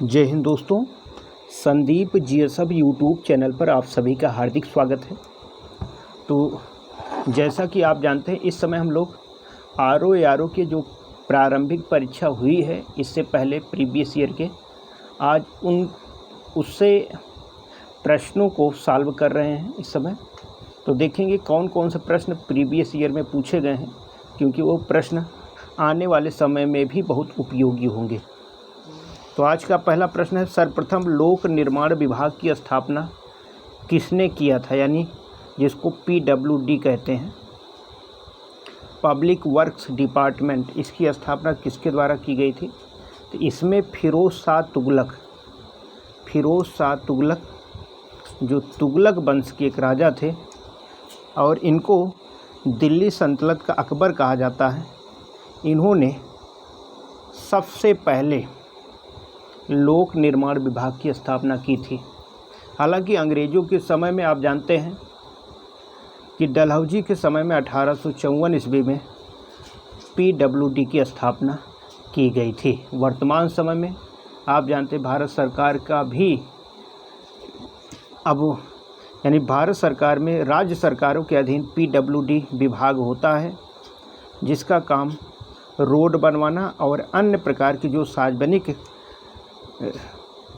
जय हिंद दोस्तों, Sandeep GSF YouTube channel पर आप सभी का हार्दिक स्वागत है। तो जैसा कि आप जानते हैं, इस समय हम लोग आरओ के जो प्रारंभिक परीक्षा हुई है इससे पहले प्रीवियस ईयर के आज उससे प्रश्नों को सॉल्व कर रहे हैं इस समय। तो देखेंगे कौन कौन से प्रश्न प्रीवियस ईयर में पूछे गए हैं, क्योंकि वो प्रश्न आने वाले समय में भी बहुत उपयोगी होंगे। तो आज का पहला प्रश्न है, सर्वप्रथम लोक निर्माण विभाग की स्थापना किसने किया था, यानी जिसको पीडब्ल्यूडी कहते हैं, पब्लिक वर्क्स डिपार्टमेंट, इसकी स्थापना किसके द्वारा की गई थी? तो इसमें फिरोज़ शाह तुगलक जो तुगलक वंश के एक राजा थे और इनको दिल्ली सल्तनत का अकबर कहा जाता है, इन्होंने सबसे पहले लोक निर्माण विभाग की स्थापना की थी। हालांकि अंग्रेज़ों के समय में आप जानते हैं कि डलहौजी के समय में 1854 ईस्वी में पीडब्ल्यूडी की स्थापना की गई थी। वर्तमान समय में आप जानते हैं भारत सरकार का भी अब यानी भारत सरकार में राज्य सरकारों के अधीन पीडब्ल्यूडी विभाग होता है, जिसका काम रोड बनवाना और अन्य प्रकार की जो सार्वजनिक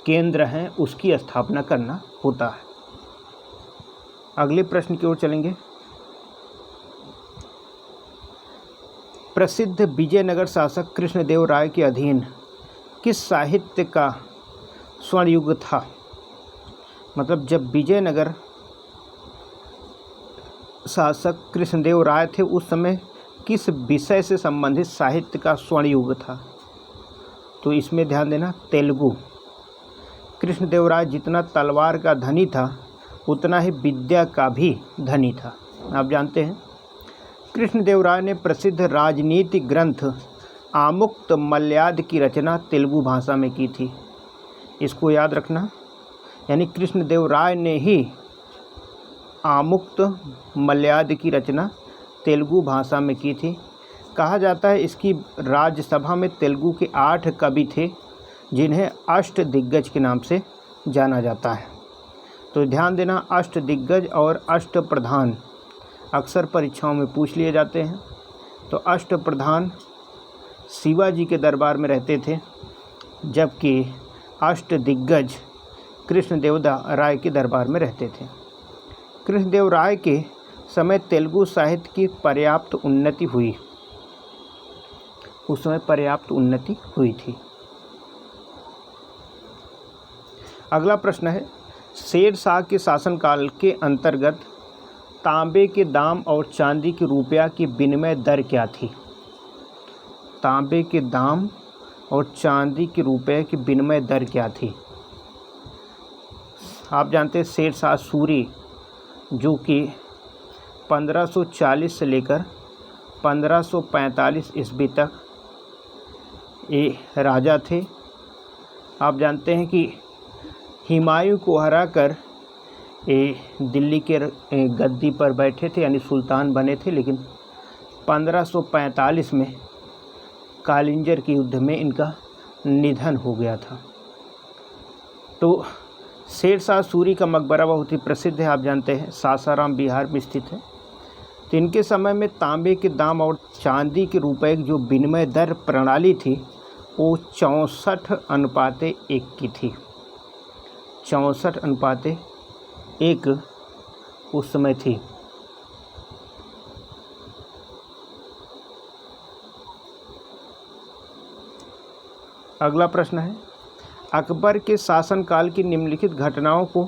केंद्र हैं उसकी स्थापना करना होता है। अगले प्रश्न की ओर चलेंगे। प्रसिद्ध विजयनगर शासक कृष्णदेव राय के अधीन किस साहित्य का स्वर्ण युग था? मतलब जब विजयनगर शासक कृष्णदेव राय थे उस समय किस विषय से संबंधित साहित्य का स्वर्ण युग था? तो इसमें ध्यान देना, तेलुगु। कृष्णदेव राय जितना तलवार का धनी था उतना ही विद्या का भी धनी था। आप जानते हैं कृष्णदेव राय ने प्रसिद्ध राजनीतिक ग्रंथ आमुक्त मल्याद की रचना तेलुगु भाषा में की थी। इसको याद रखना, यानी कृष्णदेव राय ने ही आमुक्त मल्याद की रचना तेलुगु भाषा में की थी। कहा जाता है इसकी राज्यसभा में तेलुगु के 8 कवि थे जिन्हें अष्टदिग्गज के नाम से जाना जाता है। तो ध्यान देना, अष्टदिग्गज और अष्टप्रधान अक्सर परीक्षाओं में पूछ लिए जाते हैं। तो अष्टप्रधान शिवाजी के दरबार में रहते थे, जबकि अष्टदिग्गज कृष्णदेव राय के दरबार में रहते थे। कृष्णदेव राय के समय तेलुगु साहित्य की पर्याप्त उन्नति हुई, उस समय पर्याप्त उन्नति हुई थी। अगला प्रश्न है, शेर शाह के शासनकाल के अंतर्गत तांबे के दाम और चांदी के रुपया की विनिमय दर क्या थी? तांबे के दाम और चांदी के रुपये की विनिमय दर क्या थी? आप जानते हैं शेर शाह सूरी जो कि 1540 से लेकर 1545 ईस्वी तक ये राजा थे। आप जानते हैं कि हुमायूं को हराकर ये दिल्ली के गद्दी पर बैठे थे, यानी सुल्तान बने थे, लेकिन 1545 में कालिंजर के युद्ध में इनका निधन हो गया था। तो शेर शाह सूरी का मकबरा बहुत ही प्रसिद्ध है, आप जानते हैं सासाराम बिहार में स्थित है। तो इनके समय में तांबे के दाम और चांदी के रुपये की जो विनिमय दर प्रणाली थी वो 64:1 की थी। 64:1 उस समय थी। अगला प्रश्न है, अकबर के शासनकाल की निम्नलिखित घटनाओं को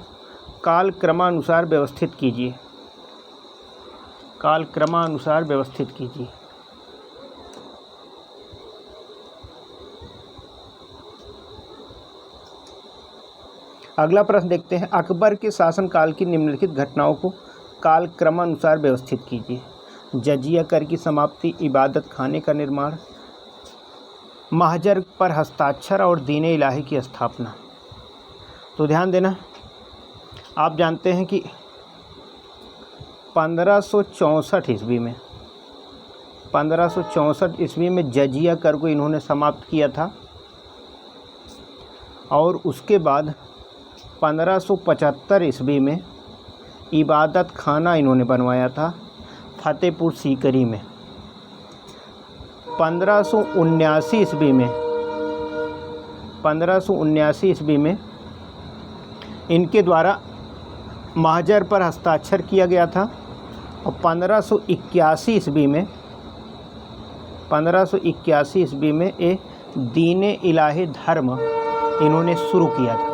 कालक्रमानुसार व्यवस्थित कीजिए। कालक्रमानुसार व्यवस्थित कीजिए। अगला प्रश्न देखते हैं, अकबर के शासनकाल की निम्नलिखित घटनाओं को कालक्रमानुसार व्यवस्थित कीजिए। जजिया कर की समाप्ति, इबादत खाने का निर्माण, महजर पर हस्ताक्षर और दीन इलाही की स्थापना। तो ध्यान देना, आप जानते हैं कि 1564 ईस्वी में जजिया कर को इन्होंने समाप्त किया था और उसके बाद 1575 ईस्वी में इबादत खाना इन्होंने बनवाया था फतेहपुर सीकरी में। 1579 ईस्वी में इनके द्वारा महाजर पर हस्ताक्षर किया गया था। और 1581 ईस्वी में ये दीन-ए इलाही धर्म इन्होंने शुरू किया था।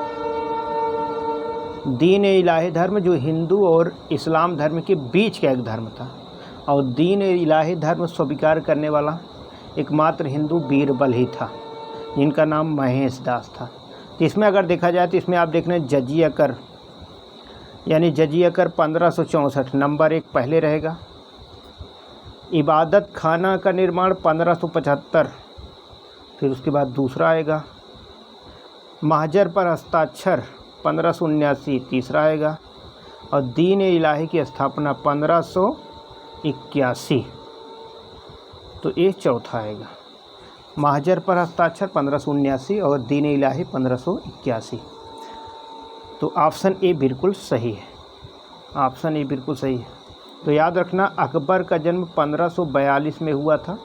दीन-ए इलाही धर्म जो हिंदू और इस्लाम धर्म के बीच का एक धर्म था, और दीन-ए इलाही धर्म स्वीकार करने वाला एकमात्र हिंदू बीरबल ही था, जिनका नाम महेश दास था। तो इसमें अगर देखा जाए तो इसमें आप देख रहे हैं जजिया कर, यानी जजिया कर 1564 नंबर 1 पहले रहेगा। इबादत खाना का निर्माण 1575, फिर उसके बाद दूसरा आएगा। महाजर पर हस्ताक्षर 1579 तीसरा आएगा। और दीन इलाही की स्थापना 1581, तो ये चौथा आएगा। महाजर पर हस्ताक्षर 1579 और दीन इलाही 1581। तो ऑप्शन ए बिल्कुल सही है, ऑप्शन ए बिल्कुल सही है। तो याद रखना, अकबर का जन्म 1542 में हुआ था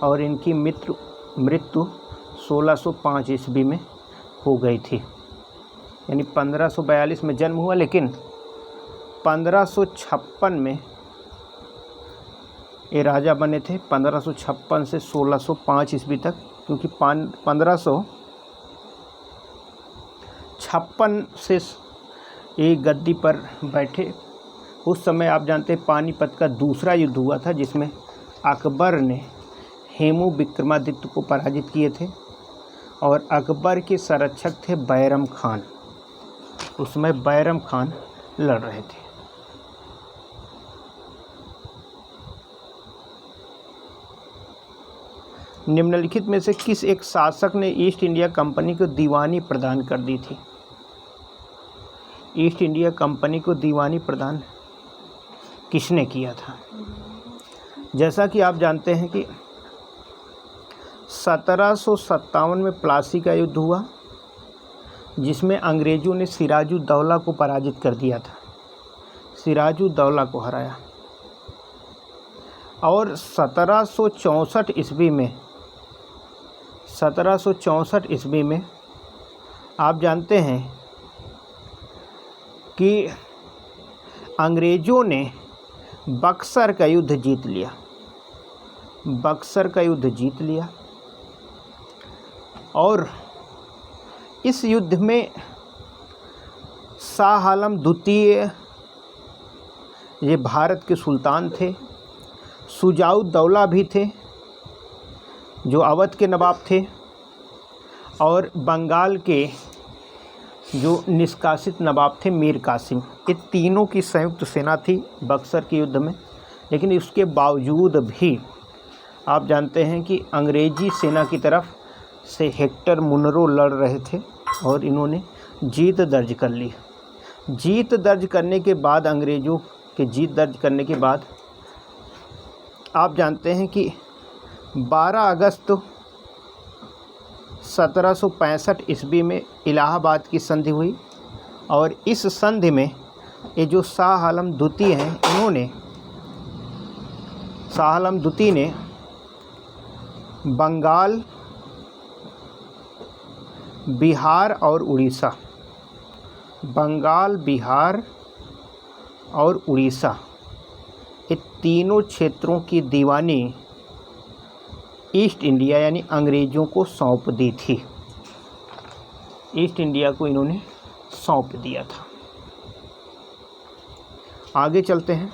और इनकी मृत्यु 1605 ईस्वी में हो गई थी। यानी 1542 में जन्म हुआ, लेकिन 1556 में ये राजा बने थे। 1556 से 1605 ईस्वी तक, क्योंकि 1556 से ये गद्दी पर बैठे। उस समय आप जानते हैं पानीपत का दूसरा युद्ध हुआ था, जिसमें अकबर ने हेमू विक्रमादित्य को पराजित किए थे और अकबर के संरक्षक थे बैरम खान। उस समय बैरम खान लड़ रहे थे। निम्नलिखित में से किस एक शासक ने ईस्ट इंडिया कंपनी को दीवानी प्रदान कर दी थी? ईस्ट इंडिया कंपनी को दीवानी प्रदान किसने किया था? जैसा कि आप जानते हैं कि 1757 में प्लासी का युद्ध हुआ, जिसमें अंग्रेज़ों ने सिराजुद्दौला को पराजित कर दिया था, सिराजुद्दौला को हराया। और 1764 ईस्वी में आप जानते हैं कि अंग्रेज़ों ने बक्सर का युद्ध जीत लिया, बक्सर का युद्ध जीत लिया। और इस युद्ध में शाह आलम द्वितीय ये भारत के सुल्तान थे, शुजाउद्दौला भी थे जो अवध के नवाब थे, और बंगाल के जो निष्कासित नवाब थे मीर कासिम। ये तीनों की संयुक्त सेना थी बक्सर के युद्ध में। लेकिन इसके बावजूद भी आप जानते हैं कि अंग्रेजी सेना की तरफ से हेक्टर मुनरो लड़ रहे थे और इन्होंने जीत दर्ज कर ली। जीत दर्ज करने के बाद, अंग्रेज़ों के जीत दर्ज करने के बाद आप जानते हैं कि 12 अगस्त 1765 ईस्वी में इलाहाबाद की संधि हुई। और इस संधि में ये जो शाह आलम द्वितीय हैं, शाह आलम द्वितीय ने बंगाल, बिहार और उड़ीसा, बंगाल, बिहार और उड़ीसा, ये तीनों क्षेत्रों की दीवानी ईस्ट इंडिया यानी अंग्रेज़ों को सौंप दी थी। ईस्ट इंडिया को इन्होंने सौंप दिया था। आगे चलते हैं,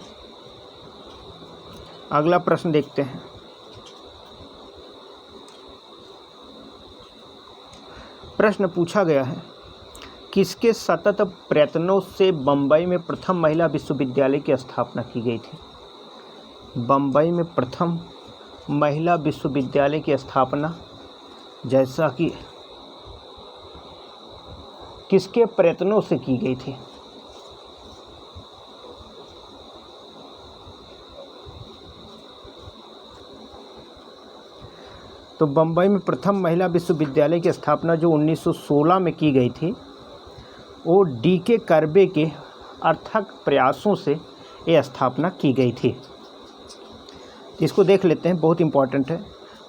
अगला प्रश्न देखते हैं। प्रश्न पूछा गया है, किसके सतत प्रयत्नों से बम्बई में प्रथम महिला विश्वविद्यालय की स्थापना की गई थी? बम्बई में प्रथम महिला विश्वविद्यालय की स्थापना जैसा कि किसके प्रयत्नों से की गई थी? तो बम्बई में प्रथम महिला विश्वविद्यालय की स्थापना जो 1916 में की गई थी, वो डी.के. कर्बे के अथक प्रयासों से ये स्थापना की गई थी। इसको देख लेते हैं, बहुत इम्पॉर्टेंट है।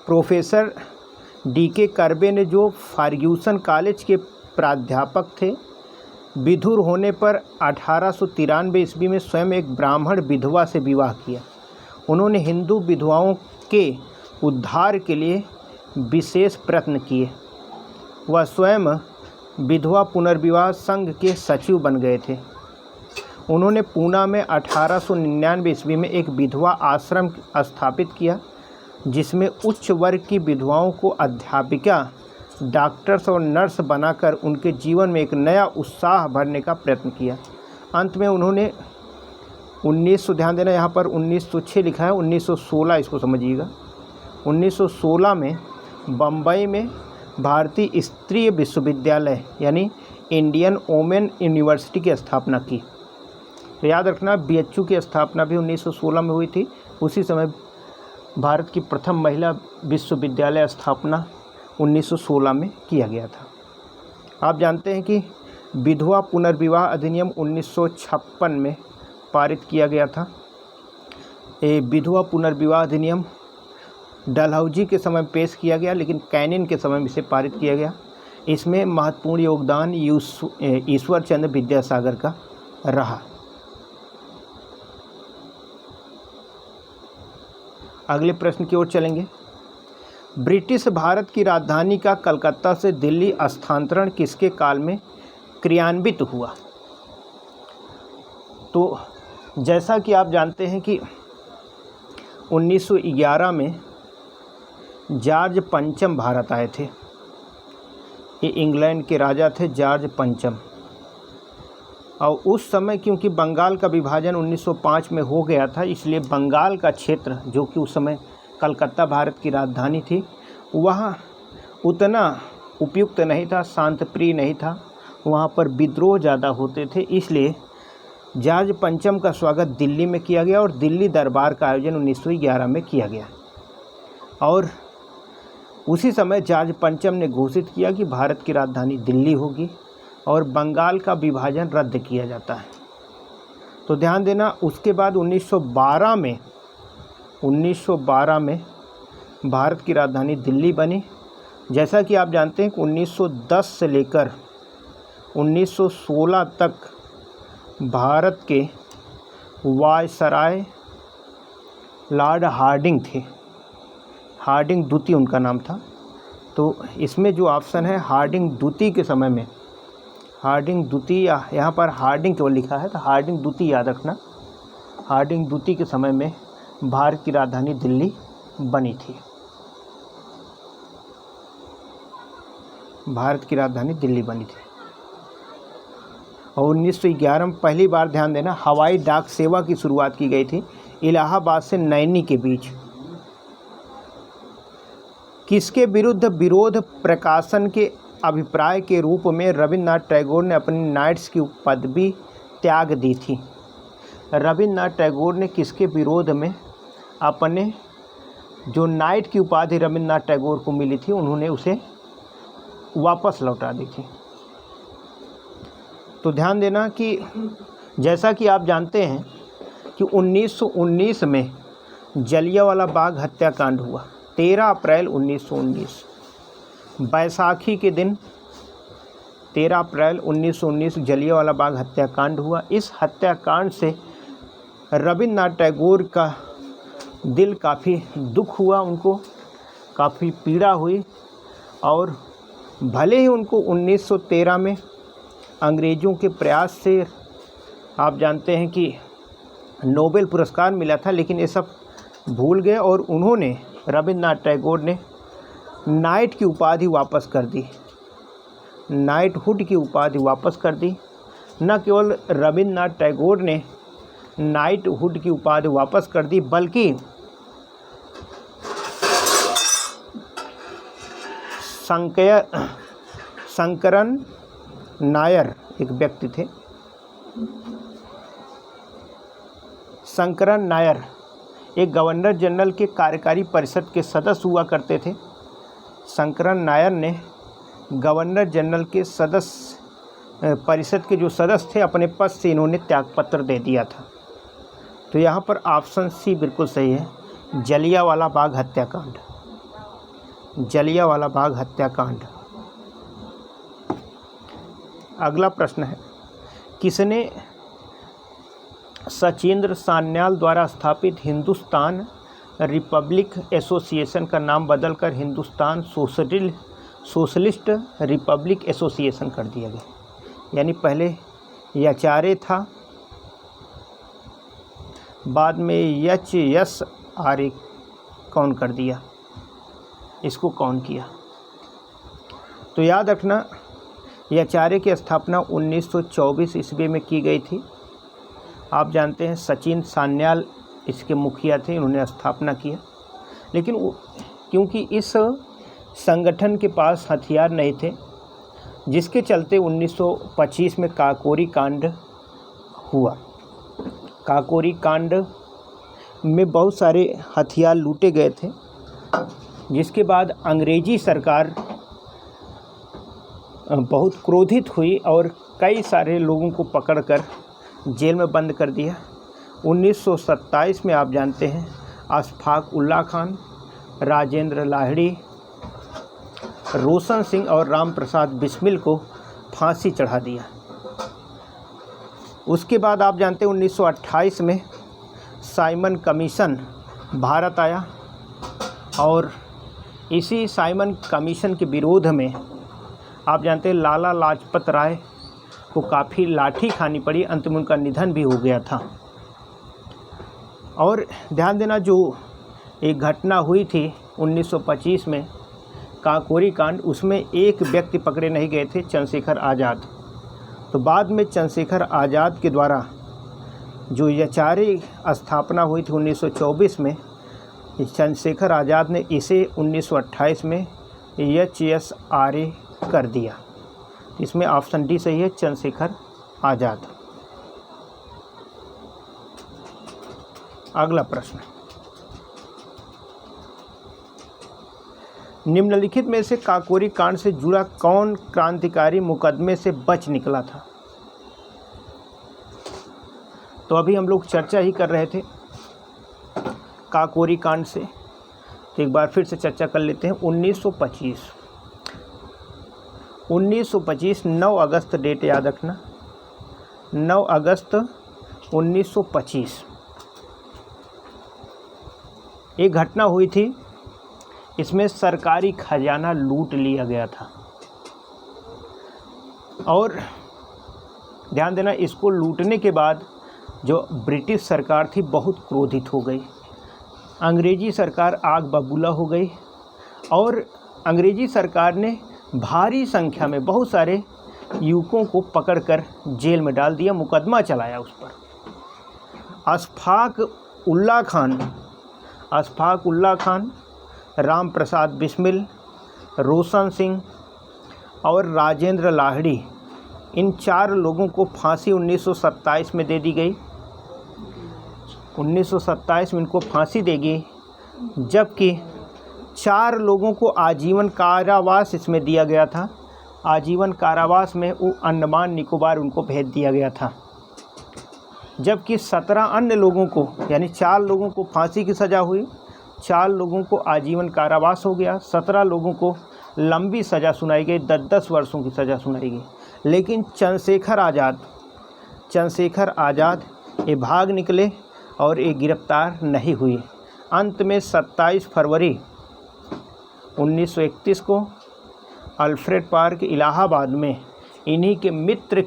Professor DK. कर्बे ने जो फर्ग्यूसन कॉलेज के प्राध्यापक थे, विधुर होने पर 1893 ईस्वी में स्वयं एक ब्राह्मण विधवा से विवाह किया। उन्होंने हिंदू विधवाओं के उद्धार के लिए विशेष प्रयत्न किए। वह स्वयं विधवा पुनर्विवाह संघ के सचिव बन गए थे। उन्होंने पूना में 1899 ईस्वी में एक विधवा आश्रम स्थापित किया, जिसमें उच्च वर्ग की विधवाओं को अध्यापिका, डॉक्टर्स और नर्स बनाकर उनके जीवन में एक नया उत्साह भरने का प्रयत्न किया। अंत में उन्होंने 1900, ध्यान देना यहाँ पर 1906 लिखा है, 1916 इसको समझिएगा। 1916 में बम्बई में भारतीय स्त्री विश्वविद्यालय यानी इंडियन वुमेन यूनिवर्सिटी की स्थापना की। तो याद रखना, BHU की स्थापना भी 1916 में हुई थी। उसी समय भारत की प्रथम महिला विश्वविद्यालय स्थापना 1916 में किया गया था। आप जानते हैं कि विधवा पुनर्विवाह अधिनियम 1956 में पारित किया गया था। ये विधवा पुनर्विवाह अधिनियम डलहौजी के समय पेश किया गया, लेकिन कैनिन के समय में इसे पारित किया गया। इसमें महत्वपूर्ण योगदान ईश्वर चंद्र विद्यासागर का रहा। अगले प्रश्न की ओर चलेंगे। ब्रिटिश भारत की राजधानी का कलकत्ता से दिल्ली स्थानांतरण किसके काल में क्रियान्वित हुआ? तो जैसा कि आप जानते हैं कि 1911 में जॉर्ज पंचम भारत आए थे। ये इंग्लैंड के राजा थे जॉर्ज पंचम। और उस समय क्योंकि बंगाल का विभाजन 1905 में हो गया था, इसलिए बंगाल का क्षेत्र, जो कि उस समय कलकत्ता भारत की राजधानी थी, वहाँ उतना उपयुक्त नहीं था, शांतप्रिय नहीं था। वहाँ पर विद्रोह ज़्यादा होते थे, इसलिए जॉर्ज पंचम का स्वागत दिल्ली में किया गया और दिल्ली दरबार का आयोजन 1911 में किया गया। और उसी समय जॉर्ज पंचम ने घोषित किया कि भारत की राजधानी दिल्ली होगी और बंगाल का विभाजन रद्द किया जाता है। तो ध्यान देना, उसके बाद 1912 में भारत की राजधानी दिल्ली बनी। जैसा कि आप जानते हैं कि 1910 से लेकर 1916 तक भारत के वायसराय लॉर्ड हार्डिंग थे। हार्डिंग द्वितीय उनका नाम था। तो इसमें जो ऑप्शन है हार्डिंग द्वितीय के समय में, हार्डिंग द्वितीय, यहाँ पर हार्डिंग केवल लिखा है, तो हार्डिंग द्वितीय याद रखना। हार्डिंग द्वितीय के समय में भारत की राजधानी दिल्ली बनी थी। भारत की राजधानी दिल्ली बनी थी। और 1911 में पहली बार, ध्यान देना, हवाई डाक सेवा की शुरुआत की गई थी इलाहाबाद से नैनी के बीच। किसके विरुद्ध विरोध प्रकाशन के अभिप्राय के रूप में रविन्द्रनाथ टैगोर ने अपनी नाइट्स की पदवी त्याग दी थी? रविन्द्रनाथ टैगोर ने किसके विरोध में अपने जो नाइट की उपाधि रविन्द्रनाथ टैगोर को मिली थी, उन्होंने उसे वापस लौटा दी थी? तो ध्यान देना कि जैसा कि आप जानते हैं कि 1919 में जलियांवाला बाग हत्याकांड हुआ। 13 अप्रैल 1919 बैसाखी के दिन 13 अप्रैल 1919 जलियांवाला बाग हत्याकांड हुआ। इस हत्याकांड से रविन्द्रनाथ टैगोर का दिल काफ़ी दुख हुआ, उनको काफ़ी पीड़ा हुई। और भले ही उनको 1913 में अंग्रेज़ों के प्रयास से, आप जानते हैं कि नोबेल पुरस्कार मिला था, लेकिन ये सब भूल गए और उन्होंने, रविन्द्रनाथ टैगोर ने नाइट की उपाधि वापस कर दी, नाइटहुड की उपाधि वापस कर दी। न केवल रविन्द्रनाथ टैगोर ने नाइटहुड की उपाधि वापस कर दी, बल्कि शंकरन नायर एक व्यक्ति थे, शंकरन नायर एक गवर्नर जनरल के कार्यकारी परिषद के सदस्य हुआ करते थे। शंकरन नायर ने गवर्नर जनरल के सदस्य परिषद के जो सदस्य थे अपने पद से इन्होंने त्यागपत्र दे दिया था। तो यहाँ पर ऑप्शन सी बिल्कुल सही है, जलियांवाला बाग हत्याकांड। जलियांवाला बाग हत्याकांड। अगला प्रश्न है, किसने सचिंद्र सान्याल द्वारा स्थापित हिंदुस्तान रिपब्लिक एसोसिएशन का नाम बदलकर हिंदुस्तान सोशलिस्ट रिपब्लिक एसोसिएशन कर दिया गया? यानी पहले यचारे था, बाद में YSRA कौन कर दिया, इसको कौन किया? तो याद रखना, यचारे की स्थापना 1924 ईस्वी में की गई थी। आप जानते हैं सचिन सान्याल इसके मुखिया थे, उन्होंने स्थापना किया। लेकिन क्योंकि इस संगठन के पास हथियार नहीं थे, जिसके चलते 1925 में काकोरी कांड हुआ। काकोरी कांड में बहुत सारे हथियार लूटे गए थे, जिसके बाद अंग्रेजी सरकार बहुत क्रोधित हुई और कई सारे लोगों को पकड़कर जेल में बंद कर दिया। 1927 में आप जानते हैं अशफाक उल्ला खान, राजेंद्र लाहिड़ी, रोशन सिंह और राम प्रसाद बिस्मिल को फांसी चढ़ा दिया। उसके बाद आप जानते हैं 1928 में साइमन कमीशन भारत आया और इसी साइमन कमीशन के विरोध में आप जानते हैं लाला लाजपत राय को काफ़ी लाठी खानी पड़ी, अंत में उनका निधन भी हो गया था। और ध्यान देना, जो एक घटना हुई थी 1925 में काकोरी कांड, उसमें एक व्यक्ति पकड़े नहीं गए थे, चंद्रशेखर आज़ाद। तो बाद में चंद्रशेखर आज़ाद के द्वारा जो यचारे स्थापना हुई थी 1924 में, चंद्रशेखर आज़ाद ने इसे 1928 में YSRA कर दिया। इसमें ऑप्शन डी सही है, चंद्रशेखर आज़ाद। अगला प्रश्न, निम्नलिखित में से काकोरी कांड से जुड़ा कौन क्रांतिकारी मुकदमे से बच निकला था? तो अभी हम लोग चर्चा ही कर रहे थे काकोरी कांड से, तो एक बार फिर से चर्चा कर लेते हैं। 1925 9 अगस्त डेट याद रखना, 9 अगस्त 1925 एक घटना हुई थी। इसमें सरकारी खजाना लूट लिया गया था और ध्यान देना, इसको लूटने के बाद जो ब्रिटिश सरकार थी बहुत क्रोधित हो गई। अंग्रेजी सरकार आग बबूला हो गई और अंग्रेजी सरकार ने भारी संख्या में बहुत सारे युवकों को पकड़कर जेल में डाल दिया, मुकदमा चलाया उस पर। अशफाक उल्ला खान, राम प्रसाद बिस्मिल, रोशन सिंह और राजेंद्र लाहिड़ी, इन 4 लोगों को फांसी 1927 में दे दी गई। 1927 में इनको फांसी देगी, जबकि 4 लोगों को आजीवन कारावास इसमें दिया गया था। आजीवन कारावास में वो अंडमान निकोबार उनको भेज दिया गया था, जबकि 17 अन्य लोगों को, यानी 4 लोगों को फांसी की सज़ा हुई, 4 लोगों को आजीवन कारावास हो गया, 17 लोगों को लंबी सज़ा सुनाई गई, 10-10 वर्षों की सज़ा सुनाई गई। लेकिन चंद्रशेखर आज़ाद ये भाग निकले और ये गिरफ्तार नहीं हुए। अंत में 27 फरवरी 1931 को अल्फ्रेड पार्क इलाहाबाद में इनके मित्र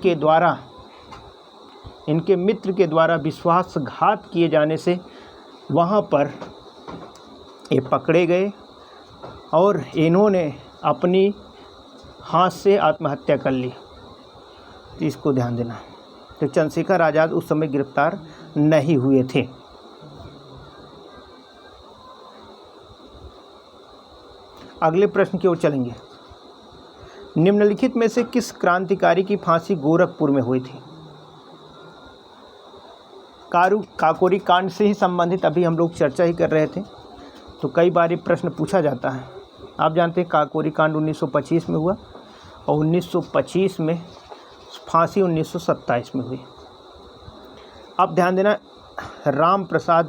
के द्वारा विश्वासघात किए जाने से वहाँ पर ये पकड़े गए और इन्होंने अपनी हाथ से आत्महत्या कर ली। तो इसको ध्यान देना। तो चंद्रशेखर आज़ाद उस समय गिरफ्तार नहीं हुए थे। अगले प्रश्न की ओर चलेंगे। निम्नलिखित में से किस क्रांतिकारी की फांसी गोरखपुर में हुई थी? काकोरी कांड से ही संबंधित अभी हम लोग चर्चा ही कर रहे थे, तो कई बार ये प्रश्न पूछा जाता है। आप जानते हैं काकोरी कांड 1925 में हुआ और 1925 में फांसी 1927 में हुई। अब ध्यान देना, राम प्रसाद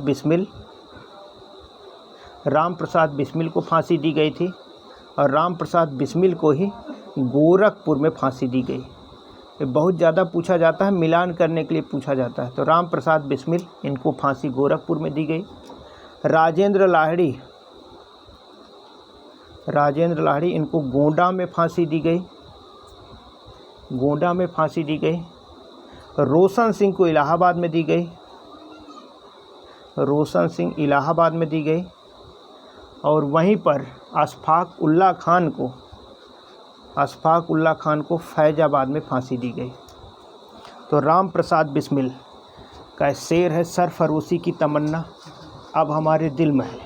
बिस्मिल को फांसी दी गई थी और राम प्रसाद बिस्मिल को ही गोरखपुर में फांसी दी गई। ये बहुत ज़्यादा पूछा जाता है, मिलान करने के लिए पूछा जाता है। तो राम प्रसाद बिस्मिल, इनको फांसी गोरखपुर में दी गई। राजेंद्र लाहिड़ी इनको गोंडा में फांसी दी गई। रोशन सिंह को इलाहाबाद में दी गई। और वहीं पर अशफाक उल्ला खान को फैजाबाद में फांसी दी गई। तो राम प्रसाद बिस्मिल का शेर है, सरफरोशी की तमन्ना अब हमारे दिल में है,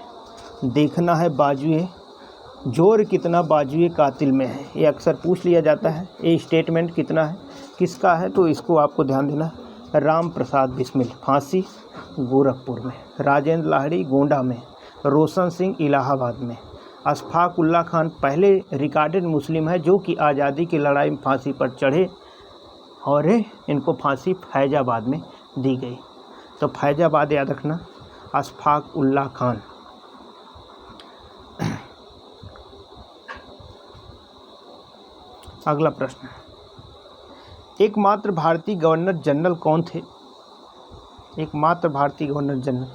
देखना है बाजुए जोर कितना बाजुए कातिल में है। ये अक्सर पूछ लिया जाता है, ये स्टेटमेंट कितना है, किसका है, तो इसको आपको ध्यान देना। राम प्रसाद बिस्मिल फांसी गोरखपुर में, राजेंद्र लाहिड़ी गोंडा में, रोशन सिंह इलाहाबाद में। अशफाक उल्ला खान पहले रिकॉर्डेड मुस्लिम है जो कि आज़ादी की लड़ाई में फांसी पर चढ़े और इनको फांसी फैजाबाद में दी गई। तो फैजाबाद याद रखना, अशफाक उल्ला खान। अगला प्रश्न, एकमात्र भारतीय गवर्नर जनरल कौन थे? एकमात्र भारतीय गवर्नर जनरल,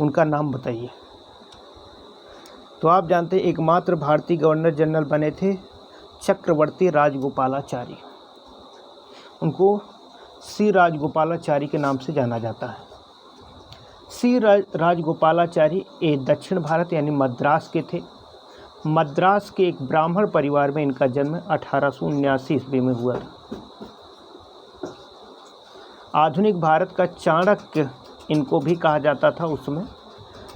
उनका नाम बताइए। तो आप जानते हैं एकमात्र भारतीय गवर्नर जनरल बने थे चक्रवर्ती राजगोपालाचारी। उनको सी राजगोपालाचारी के नाम से जाना जाता है। सी राजगोपालाचारी ये दक्षिण भारत यानी मद्रास के थे। मद्रास के एक ब्राह्मण परिवार में इनका जन्म 1879 ईस्वी में हुआ था। आधुनिक भारत का चाणक्य इनको भी कहा जाता था उस समय।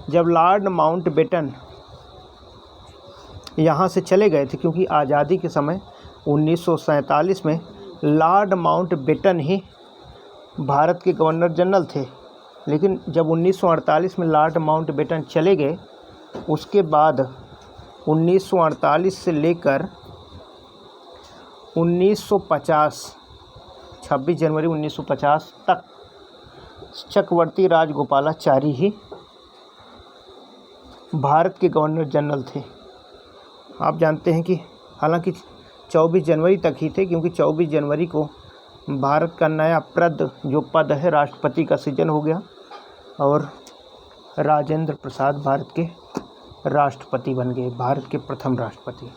जब लॉर्ड माउंटबेटन यहाँ से चले गए थे, क्योंकि आज़ादी के समय 1947 में लॉर्ड माउंटबेटन ही भारत के गवर्नर जनरल थे, लेकिन जब 1948 में लॉर्ड माउंटबेटन चले गए, उसके बाद 1948 से लेकर 1950 26 जनवरी 1950 तक चक्रवर्ती राजगोपालाचारी ही भारत के गवर्नर जनरल थे। आप जानते हैं कि हालांकि 24 जनवरी तक ही थे, क्योंकि 24 जनवरी को भारत का नया पद है राष्ट्रपति का सृजन हो गया और राजेंद्र प्रसाद भारत के राष्ट्रपति बन गए, भारत के प्रथम राष्ट्रपति।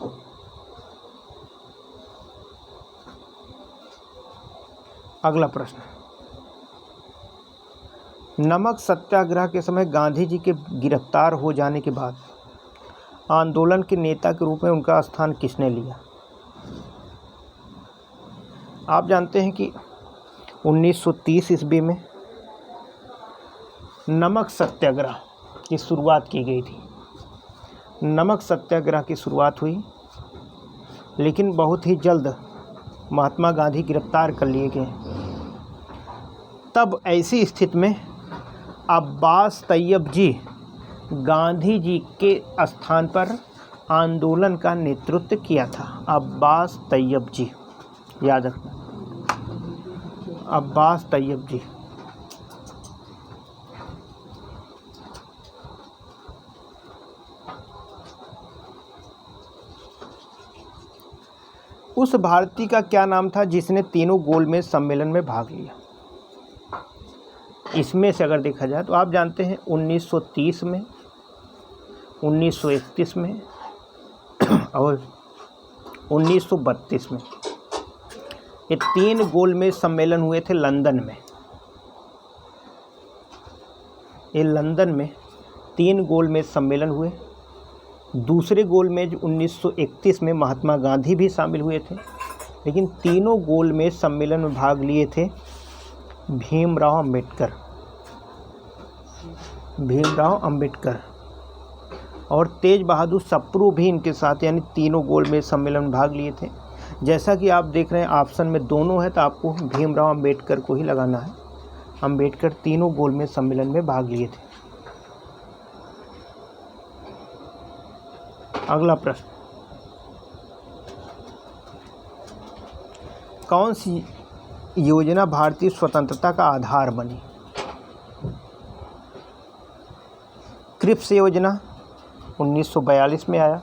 अगला प्रश्न, नमक सत्याग्रह के समय गांधी जी के गिरफ्तार हो जाने के बाद आंदोलन के नेता के रूप में उनका स्थान किसने लिया? आप जानते हैं कि 1930 ईस्वी में नमक सत्याग्रह की शुरुआत की गई थी। नमक सत्याग्रह की शुरुआत हुई, लेकिन बहुत ही जल्द महात्मा गांधी गिरफ्तार कर लिए गए। तब ऐसी स्थिति में अब्बास तैयब जी गांधी जी के स्थान पर आंदोलन का नेतृत्व किया था। अब्बास तैयब जी, याद रखना, अब्बास तैयब जी। उस भारतीय का क्या नाम था जिसने तीनों गोलमेज सम्मेलन में भाग लिया? इसमें से अगर देखा जाए तो आप जानते हैं 1930 में, 1931 में और 1932 में ये 3 गोलमेज सम्मेलन हुए थे लंदन में। ये लंदन में 3 गोलमेज सम्मेलन हुए। दूसरे गोलमेज 1931 में महात्मा गांधी भी शामिल हुए थे, लेकिन तीनों गोलमेज सम्मेलन में भाग लिए थे भीमराव अंबेडकर और तेज बहादुर सप्रू भी इनके साथ, यानी तीनों गोलमेज सम्मेलन में भाग लिए थे। जैसा कि आप देख रहे हैं ऑप्शन में दोनों है, तो आपको भीमराव अंबेडकर को ही लगाना है। अंबेडकर तीनों गोलमेज सम्मेलन में भाग लिए थे। अगला प्रश्न, कौन सी योजना भारतीय स्वतंत्रता का आधार बनी? क्रिप्स योजना 1942 में आया,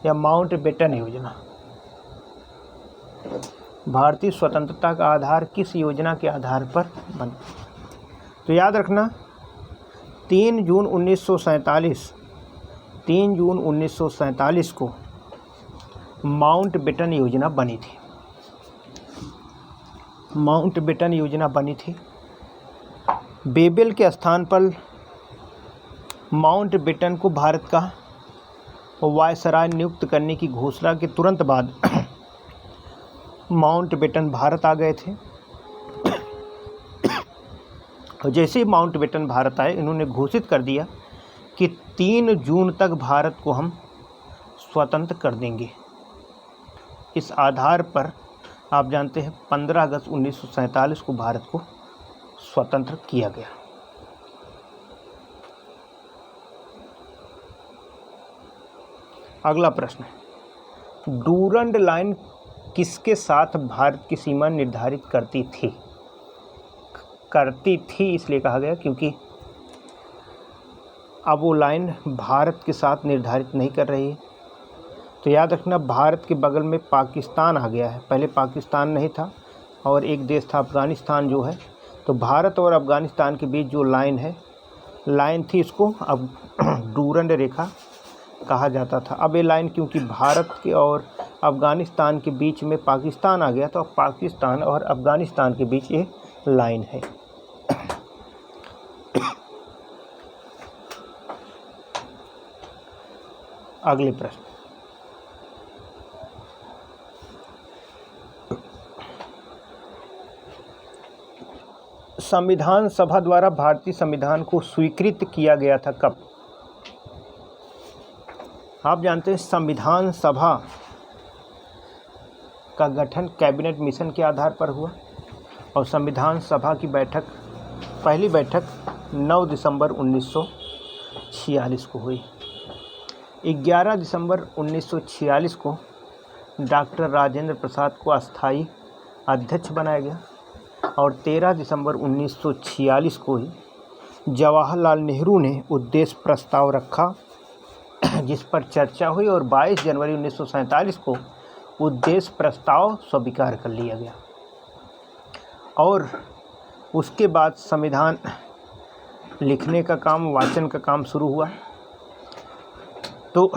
या माउंटबेटन योजना? भारतीय स्वतंत्रता का आधार किस योजना के आधार पर बना? तो याद रखना 3 जून 1947 को माउंटबेटन योजना बनी थी। माउंटबेटन योजना बनी थी। बेबेल के स्थान पर माउंटबेटन को भारत का वायसराय नियुक्त करने की घोषणा के तुरंत बाद माउंटबेटन भारत आ गए थे। और जैसे ही माउंटबेटन भारत आए, इन्होंने घोषित कर दिया कि 3 जून तक भारत को हम स्वतंत्र कर देंगे। इस आधार पर आप जानते हैं 15 अगस्त 1947 को भारत को स्वतंत्र किया गया। अगला प्रश्न है, डूरंड लाइन किसके साथ भारत की सीमा निर्धारित करती थी? करती थी इसलिए कहा गया क्योंकि अब वो लाइन भारत के साथ निर्धारित नहीं कर रही है। तो याद रखना, भारत के बगल में पाकिस्तान आ गया है। पहले पाकिस्तान नहीं था और एक देश था अफ़गानिस्तान जो है। तो भारत और अफ़गानिस्तान के बीच जो लाइन थी, इसको अब डूरंड रेखा कहा जाता था। अब ये लाइन क्योंकि भारत के और अफ़गानिस्तान के बीच में पाकिस्तान आ गया, तो अब पाकिस्तान और अफ़गानिस्तान के बीच ये लाइन है। अगले प्रश्न, संविधान सभा द्वारा भारतीय संविधान को स्वीकृत किया गया था कब? आप जानते हैं संविधान सभा का गठन कैबिनेट मिशन के आधार पर हुआ और संविधान सभा की पहली बैठक 9 दिसंबर 1946 को हुई। 11 दिसंबर 1946 को डॉक्टर राजेंद्र प्रसाद को अस्थायी अध्यक्ष बनाया गया और 13 दिसंबर 1946 को ही जवाहरलाल नेहरू ने उद्देश्य प्रस्ताव रखा, जिस पर चर्चा हुई और 22 जनवरी 1947 को उद्देश्य प्रस्ताव स्वीकार कर लिया गया। और उसके बाद संविधान लिखने का काम, वाचन का काम शुरू हुआ। तो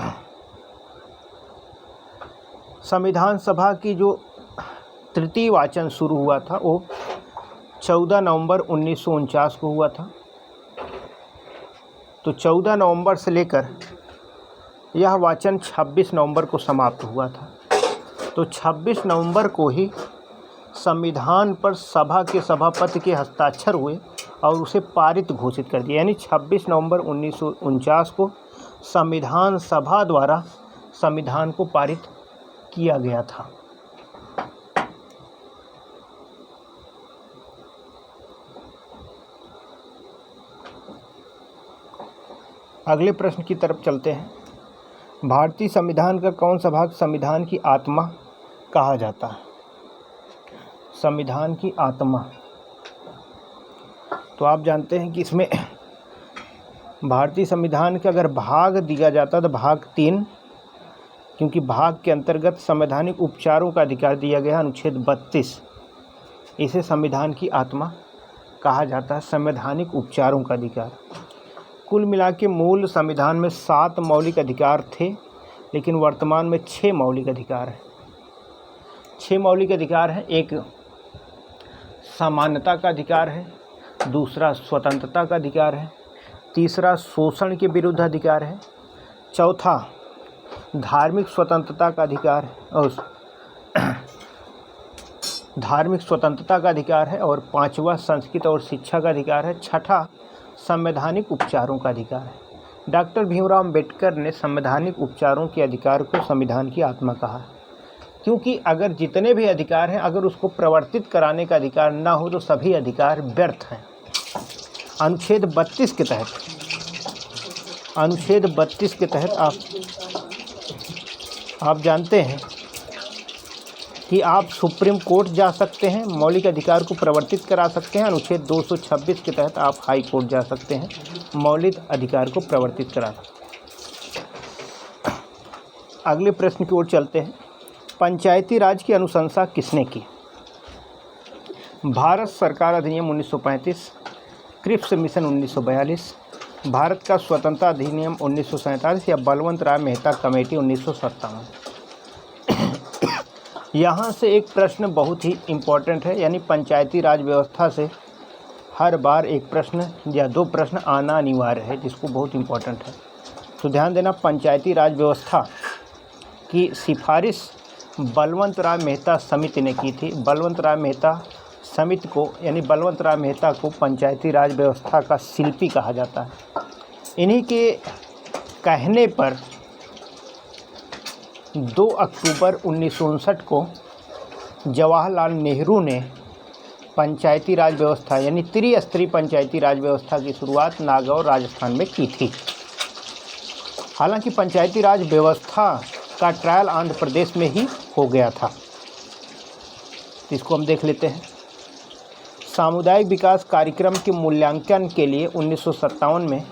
संविधान सभा की जो तृतीय वाचन शुरू हुआ था वो 14 नवंबर 1949 को हुआ था। तो 14 नवंबर से लेकर यह वाचन 26 नवंबर को समाप्त हुआ था। तो 26 नवंबर को ही संविधान पर सभा के सभापति के हस्ताक्षर हुए और उसे पारित घोषित कर दिया। यानी 26 नवंबर 1949 को संविधान सभा द्वारा संविधान को पारित किया गया था। अगले प्रश्न की तरफ चलते हैं। भारतीय संविधान का कौन सा भाग संविधान की आत्मा कहा जाता है? संविधान की आत्मा, तो आप जानते हैं कि इसमें भारतीय संविधान का अगर भाग दिया जाता तो भाग 3, क्योंकि भाग के अंतर्गत संवैधानिक उपचारों का अधिकार दिया गया, अनुच्छेद 32, इसे संविधान की आत्मा कहा जाता है, संवैधानिक उपचारों का अधिकार। कुल मिला के मूल संविधान में 7 मौलिक अधिकार थे, लेकिन वर्तमान में 6 मौलिक अधिकार हैं। 6 मौलिक अधिकार हैं। एक समानता का अधिकार है, दूसरा स्वतंत्रता का अधिकार है, तीसरा शोषण के विरुद्ध अधिकार है, चौथा धार्मिक स्वतंत्रता का अधिकार है और पांचवा संस्कृति और शिक्षा का अधिकार है, छठा संवैधानिक उपचारों का अधिकार है। डॉक्टर भीमराव अम्बेडकर ने संवैधानिक उपचारों के अधिकार को संविधान की आत्मा कहा, क्योंकि अगर जितने भी अधिकार हैं, अगर उसको प्रवर्तित कराने का अधिकार ना हो तो सभी अधिकार व्यर्थ हैं। अनुच्छेद 32 के तहत अनुच्छेद 32 के तहत आप जानते हैं कि आप सुप्रीम कोर्ट जा सकते हैं, मौलिक अधिकार को प्रवर्तित करा सकते हैं। अनुच्छेद 226 के तहत आप हाई कोर्ट जा सकते हैं, मौलिक अधिकार को प्रवर्तित करा सकते हैं। अगले प्रश्न की ओर चलते हैं। पंचायती राज की अनुशंसा किसने की? भारत सरकार अधिनियम 1935, क्रिप्स मिशन 1942, भारत का स्वतंत्रता अधिनियम 1947 या बलवंत राय मेहता कमेटी 1957। यहाँ से एक प्रश्न बहुत ही इम्पोर्टेंट है, यानी पंचायती राज व्यवस्था से हर बार एक प्रश्न या दो प्रश्न आना अनिवार्य है, जिसको बहुत इम्पोर्टेंट है। तो ध्यान देना, पंचायती राज व्यवस्था की सिफारिश बलवंत राय मेहता समिति ने की थी। बलवंत राय मेहता समिति को, यानी बलवंत राय मेहता को पंचायती राज व्यवस्था का शिल्पी कहा जाता है। इन्हीं के कहने पर 2 अक्टूबर 1959 को जवाहरलाल नेहरू ने पंचायती राज व्यवस्था, यानी त्रिस्तरीय पंचायती राज व्यवस्था की शुरुआत नागौर, राजस्थान में की थी। हालांकि पंचायती राज व्यवस्था का ट्रायल आंध्र प्रदेश में ही हो गया था। इसको हम देख लेते हैं। सामुदायिक विकास कार्यक्रम के मूल्यांकन के लिए 1957 में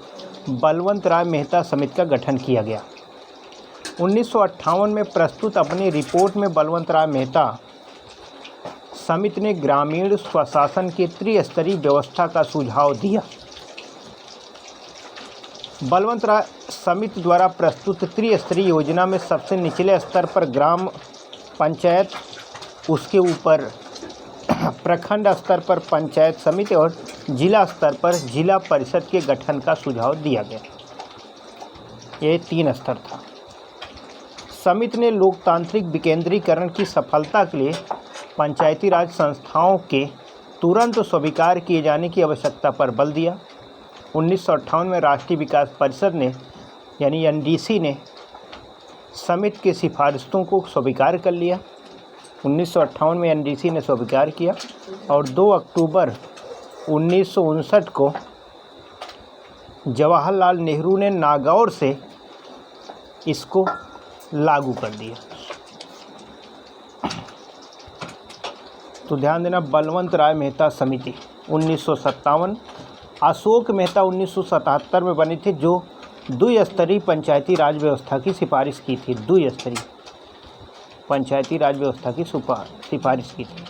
बलवंत राय मेहता समिति का गठन किया गया। 1958 में प्रस्तुत अपनी रिपोर्ट में बलवंत राय मेहता समिति ने ग्रामीण स्वशासन की त्रिस्तरीय व्यवस्था का सुझाव दिया। बलवंत राय समिति द्वारा प्रस्तुत त्रिस्तरीय योजना में सबसे निचले स्तर पर ग्राम पंचायत, उसके ऊपर प्रखंड स्तर पर पंचायत समिति और जिला स्तर पर जिला परिषद के गठन का सुझाव दिया गया। ये 3 स्तर था। समिति ने लोकतांत्रिक विकेंद्रीकरण की सफलता के लिए पंचायती राज संस्थाओं के तुरंत स्वीकार किए जाने की आवश्यकता पर बल दिया। 1958 में राष्ट्रीय विकास परिषद ने, यानी NDC ने समिति के सिफारिशों को स्वीकार कर लिया। 1958 में NDC ने स्वीकार किया और 2 अक्टूबर 1959 को जवाहरलाल नेहरू ने नागौर से इसको लागू कर दिया। तो ध्यान देना, बलवंत राय मेहता समिति 1957, अशोक मेहता 1977 में बनी थी, जो द्विस्तरीय पंचायती राज व्यवस्था की सिफारिश की थी। द्विस्तरीय पंचायती राज व्यवस्था की सिफारिश की थी।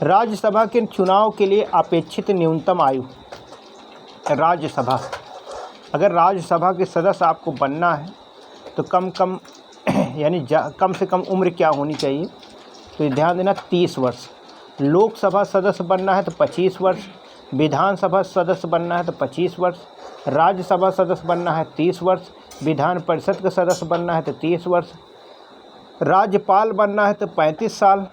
राज्यसभा के चुनाव के लिए अपेक्षित न्यूनतम आयु। राज्यसभा, अगर राज्यसभा के सदस्य आपको बनना है तो कम से कम उम्र क्या होनी चाहिए? तो ध्यान देना, 30 वर्ष। लोकसभा सदस्य बनना है तो 25 वर्ष, विधानसभा सदस्य बनना है तो 25 वर्ष, राज्यसभा सदस्य बनना है 30 वर्ष, विधान परिषद का सदस्य बनना है तो 30 वर्ष, राज्यपाल बनना है तो 35 साल,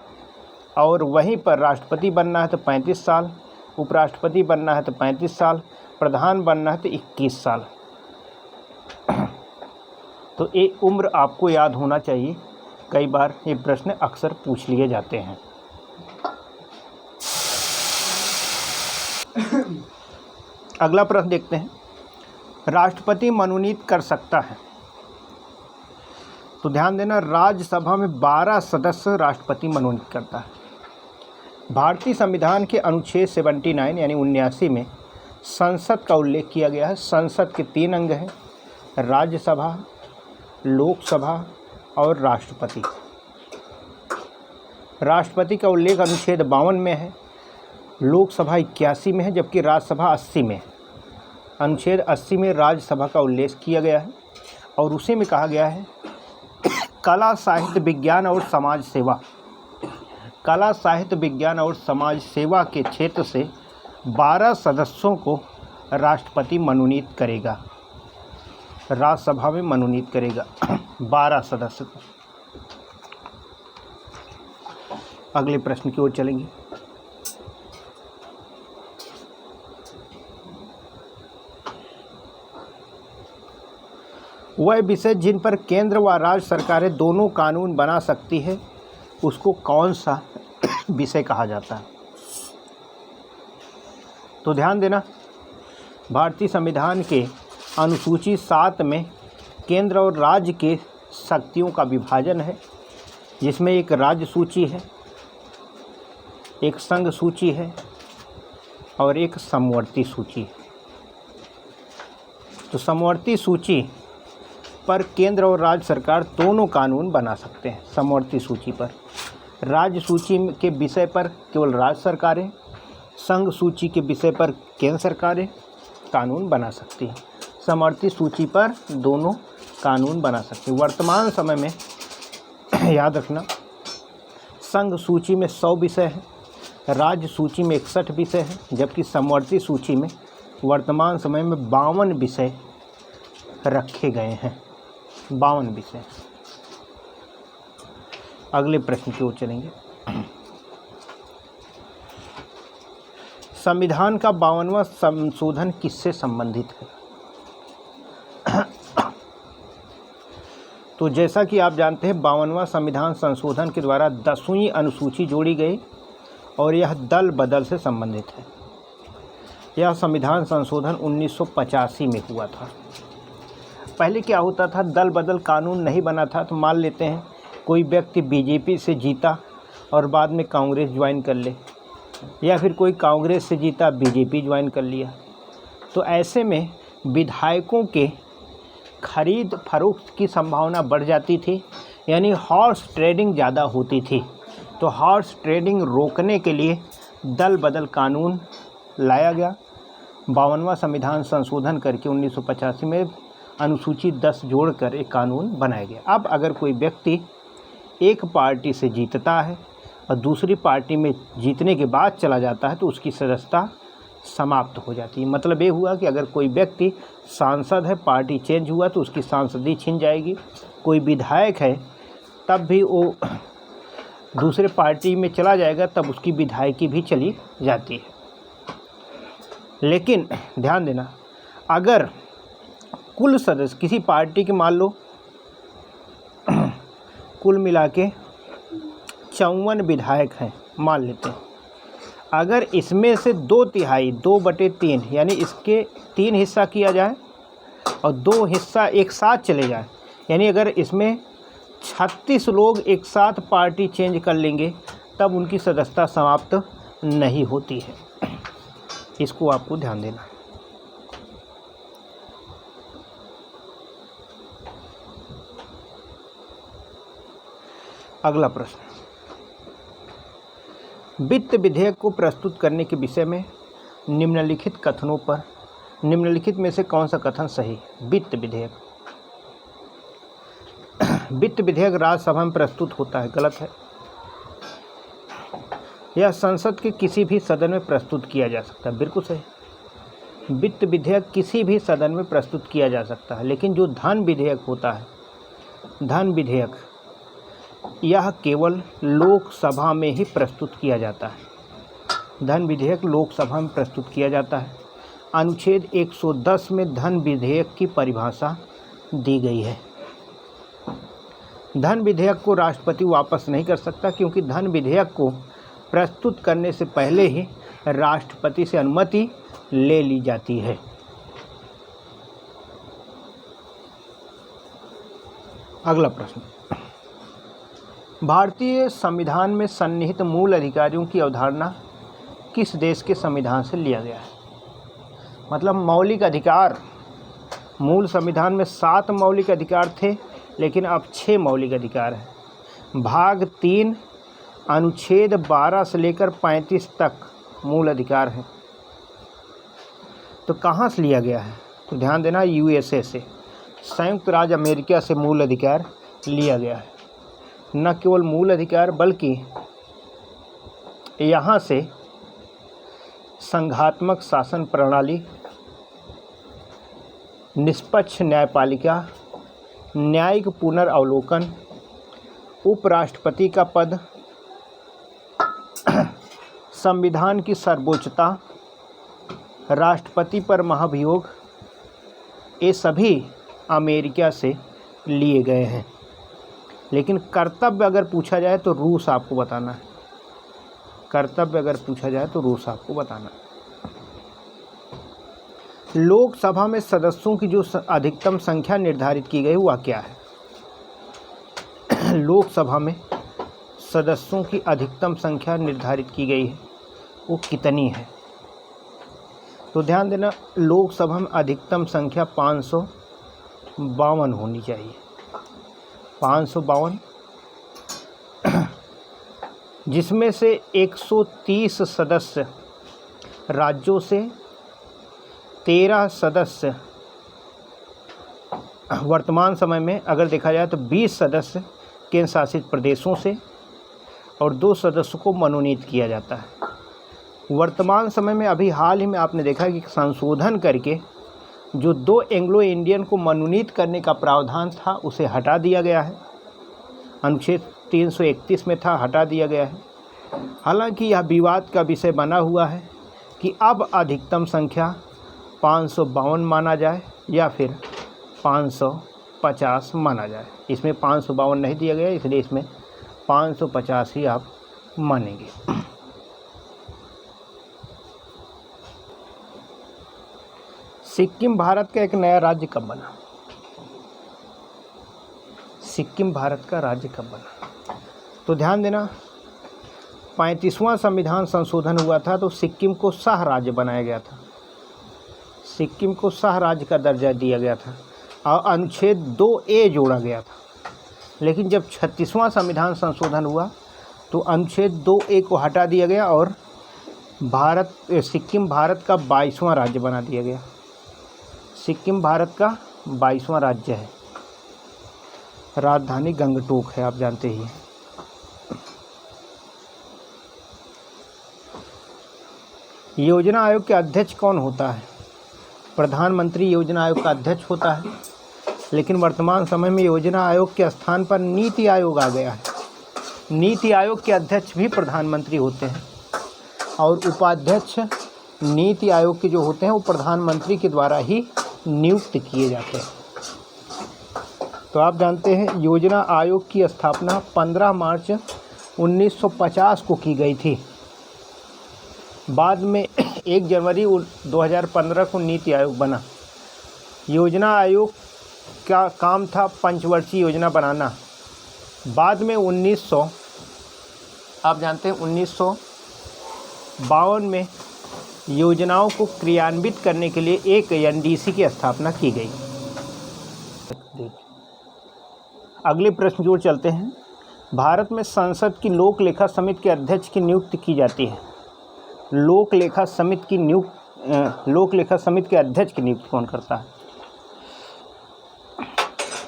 और वहीं पर राष्ट्रपति बनना है तो 35 साल, उपराष्ट्रपति बनना है तो 35 साल, प्रधान बनना है तो 21 साल। तो ये उम्र आपको याद होना चाहिए, कई बार ये प्रश्न अक्सर पूछ लिए जाते हैं। अगला प्रश्न देखते हैं, राष्ट्रपति मनोनीत कर सकता है? तो ध्यान देना, राज्यसभा में 12 सदस्य राष्ट्रपति मनोनीत करता है। भारतीय संविधान के अनुच्छेद 79 यानी 79 में संसद का उल्लेख किया गया है। संसद के 3 अंग हैं, राज्यसभा, लोकसभा और राष्ट्रपति। राष्ट्रपति का उल्लेख अनुच्छेद 52 में है, लोकसभा 81 में है, जबकि राज्यसभा 80 में है। अनुच्छेद 80 में राज्यसभा का उल्लेख किया गया है और उसी में कहा गया है, कला, साहित्य, विज्ञान और समाज सेवा। कला, साहित्य, विज्ञान और समाज सेवा के क्षेत्र से 12 सदस्यों को राष्ट्रपति मनोनीत करेगा, राज्यसभा में मनोनीत करेगा 12 सदस्य को। अगले प्रश्न की ओर चलेंगे। वह विषय जिन पर केंद्र व राज्य सरकारें दोनों कानून बना सकती है, उसको कौन सा विषय कहा जाता है? तो ध्यान देना, भारतीय संविधान के अनुसूची 7 में केंद्र और राज्य के शक्तियों का विभाजन है, जिसमें एक राज्य सूची है, एक संघ सूची है और एक समवर्ती सूची है। तो समवर्ती सूची पर केंद्र और राज्य सरकार दोनों कानून बना सकते हैं। समवर्ती सूची पर राज्य सूची के विषय पर केवल राज्य सरकारें, संघ सूची के विषय पर केंद्र सरकारें कानून बना सकती हैं। समवर्ती सूची पर दोनों कानून बना सकते हैं। वर्तमान समय में याद रखना, संघ सूची में 100 विषय हैं, राज्य सूची में 61 विषय हैं, जबकि समवर्ती सूची में वर्तमान समय में 52 विषय रखे गए हैं। 52 विषय। अगले प्रश्न की ओर चलेंगे। संविधान का 52वां संशोधन किससे संबंधित है? तो जैसा कि आप जानते हैं, 52वां संविधान संशोधन के द्वारा 10वीं अनुसूची जोड़ी गई और यह दल बदल से संबंधित है। यह संविधान संशोधन 1985 में हुआ था। पहले क्या होता था, दल बदल कानून नहीं बना था, तो मान लेते हैं कोई व्यक्ति बीजेपी से जीता और बाद में कांग्रेस ज्वाइन कर ले, या फिर कोई कांग्रेस से जीता बीजेपी ज्वाइन कर लिया। तो ऐसे में विधायकों के खरीद फरोख्त की संभावना बढ़ जाती थी, यानी हॉर्स ट्रेडिंग ज़्यादा होती थी। तो हॉर्स ट्रेडिंग रोकने के लिए दल बदल कानून लाया गया। 52वां संविधान संशोधन करके 1985 में अनुसूची 10 जोड़कर एक कानून बनाया गया। अब अगर कोई व्यक्ति एक पार्टी से जीतता है और दूसरी पार्टी में जीतने के बाद चला जाता है तो उसकी सदस्यता समाप्त हो जाती है। मतलब ये हुआ कि अगर कोई व्यक्ति सांसद है, पार्टी चेंज हुआ तो उसकी सांसदी छिन जाएगी। कोई विधायक है, तब भी वो दूसरे पार्टी में चला जाएगा, तब उसकी विधायकी भी चली जाती है। लेकिन ध्यान देना, अगर कुल सदस्य किसी पार्टी के मान लो कुल मिला के 54 विधायक हैं, मान लेते हैं, अगर इसमें से 2/3 2/3 यानी इसके 3 हिस्सा किया जाए और 2 हिस्सा एक साथ चले जाए, यानी अगर इसमें 36 लोग एक साथ पार्टी चेंज कर लेंगे तब उनकी सदस्यता समाप्त नहीं होती है। इसको आपको ध्यान देना। अगला प्रश्न, वित्त विधेयक को प्रस्तुत करने के विषय में निम्नलिखित कथनों पर निम्नलिखित में से कौन सा कथन सही? वित्त विधेयक वित्त विधेयक राज्यसभा में प्रस्तुत होता है, गलत है। यह संसद के किसी भी सदन में प्रस्तुत किया जा सकता है, बिल्कुल सही। वित्त विधेयक किसी भी सदन में प्रस्तुत किया जा सकता है, लेकिन जो धन विधेयक होता है, धन विधेयक, यह केवल लोकसभा में ही प्रस्तुत किया जाता है। धन विधेयक लोकसभा में प्रस्तुत किया जाता है। अनुच्छेद 110 में धन विधेयक की परिभाषा दी गई है। धन विधेयक को राष्ट्रपति वापस नहीं कर सकता, क्योंकि धन विधेयक को प्रस्तुत करने से पहले ही राष्ट्रपति से अनुमति ले ली जाती है। अगला प्रश्न, भारतीय संविधान में सन्निहित मूल अधिकारों की अवधारणा किस देश के संविधान से लिया गया है? मतलब मौलिक अधिकार, मूल संविधान में 7 मौलिक अधिकार थे, लेकिन अब 6 मौलिक अधिकार हैं। भाग 3 अनुच्छेद 12 से लेकर 35 तक मूल अधिकार हैं। तो कहाँ से लिया गया है? तो ध्यान देना, यूएसए से, संयुक्त राज्य अमेरिका से मूल अधिकार लिया गया है। न केवल मूल अधिकार, बल्कि यहाँ से संघात्मक शासन प्रणाली, निष्पक्ष न्यायपालिका, न्यायिक पुनर्अवलोकन, उपराष्ट्रपति का पद, संविधान की सर्वोच्चता, राष्ट्रपति पर महाभियोग, ये सभी अमेरिका से लिए गए हैं। लेकिन कर्तव्य अगर पूछा जाए तो रूस आपको बताना है। कर्तव्य अगर पूछा जाए तो रूस आपको बताना है। लोकसभा में सदस्यों की जो अधिकतम संख्या निर्धारित की गई वह क्या है? लोकसभा में सदस्यों की अधिकतम संख्या निर्धारित की गई है वो कितनी है? तो ध्यान देना, लोकसभा में अधिकतम संख्या 552 होनी चाहिए। 552, जिसमें से 130 सदस्य राज्यों से, 13 सदस्य वर्तमान समय में अगर देखा जाए तो 20 सदस्य केंद्र शासित प्रदेशों से और 2 सदस्यों को मनोनीत किया जाता है। वर्तमान समय में अभी हाल ही में आपने देखा कि संशोधन करके जो 2 एंग्लो इंडियन को मनोनीत करने का प्रावधान था उसे हटा दिया गया है। अनुच्छेद 331 में था, हटा दिया गया है। हालांकि यह विवाद का विषय बना हुआ है कि अब अधिकतम संख्या 552 माना जाए या फिर 550 माना जाए। इसमें 552 नहीं दिया गया, इसलिए इसमें 550 ही आप मानेंगे। सिक्किम भारत का एक नया राज्य कब बना? सिक्किम भारत का राज्य कब बना? तो ध्यान देना, 35वां संविधान संशोधन हुआ था तो सिक्किम को सह राज्य बनाया गया था। सिक्किम को सह राज्य का दर्जा दिया गया था और अनुच्छेद 2A जोड़ा गया था। लेकिन जब 36वां संविधान संशोधन हुआ तो अनुच्छेद 2A को हटा दिया गया और सिक्किम भारत का 22वां राज्य बना दिया गया। सिक्किम भारत का 22वां राज्य है। राजधानी गंगटोक है, आप जानते ही हैं। योजना आयोग के अध्यक्ष कौन होता है? प्रधानमंत्री योजना आयोग का अध्यक्ष होता है, लेकिन वर्तमान समय में योजना आयोग के स्थान पर नीति आयोग आ गया है। नीति आयोग के अध्यक्ष भी प्रधानमंत्री होते हैं और उपाध्यक्ष नीति आयोग के जो होते हैं वो प्रधानमंत्री के द्वारा ही नियुक्त किए जाते हैं। तो आप जानते हैं योजना आयोग की स्थापना 15 मार्च 1950 को की गई थी। बाद में 1 जनवरी 2015 को नीति आयोग बना। योजना आयोग का काम था पंचवर्षीय योजना बनाना। बाद में 1952 में योजनाओं को क्रियान्वित करने के लिए एक NDC की स्थापना की गई। अगले प्रश्न की ओर चलते हैं। भारत में संसद की लोक लेखा समिति के अध्यक्ष की नियुक्ति की जाती है। लोक लेखा समिति के अध्यक्ष की नियुक्ति कौन करता है?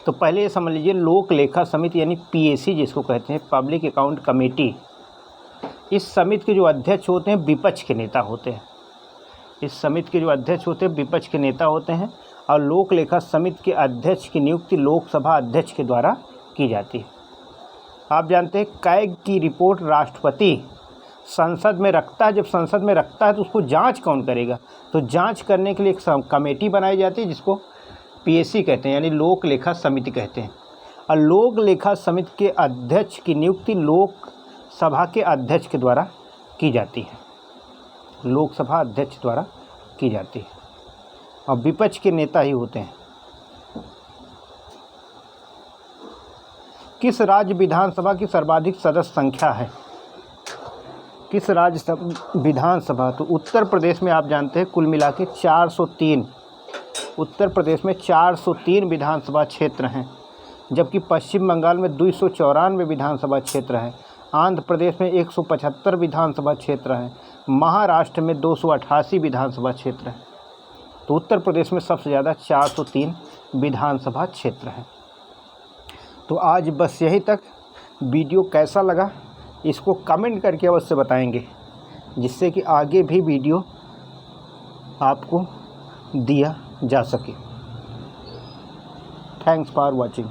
तो पहले ये समझ लीजिए, लोक लेखा समिति यानी PAC जिसको कहते हैं, पब्लिक अकाउंट कमेटी, इस समिति के जो अध्यक्ष होते हैं विपक्ष के नेता होते हैं। इस समिति के जो अध्यक्ष होते हैं विपक्ष के नेता होते हैं और लोक लेखा समिति के अध्यक्ष की नियुक्ति लोकसभा अध्यक्ष के द्वारा की जाती है। आप जानते हैं कैग की रिपोर्ट राष्ट्रपति संसद में रखता है। जब संसद में रखता है तो उसको जांच कौन करेगा? तो जांच करने के लिए एक कमेटी बनाई जाती है जिसको PAC कहते हैं, यानी लोक लेखा समिति कहते हैं। और लोक लेखा समिति के अध्यक्ष की नियुक्ति लोकसभा के अध्यक्ष के द्वारा की जाती है। लोकसभा अध्यक्ष द्वारा की जाती है और विपक्ष के नेता ही होते हैं। किस राज्य विधानसभा की सर्वाधिक सदस्य संख्या है? किस राज्य विधानसभा? तो उत्तर प्रदेश में आप जानते हैं कुल मिला के 403, उत्तर प्रदेश में 403 विधानसभा क्षेत्र हैं, जबकि पश्चिम बंगाल में 294 विधानसभा क्षेत्र हैं, आंध्र प्रदेश में 175 विधानसभा क्षेत्र हैं, महाराष्ट्र में 288 विधानसभा क्षेत्र हैं। तो उत्तर प्रदेश में सबसे ज़्यादा 403 विधानसभा क्षेत्र हैं। तो आज बस यही तक। वीडियो कैसा लगा इसको कमेंट करके अवश्य बताएंगे, जिससे कि आगे भी वीडियो आपको दिया जा सके। Thanks for watching.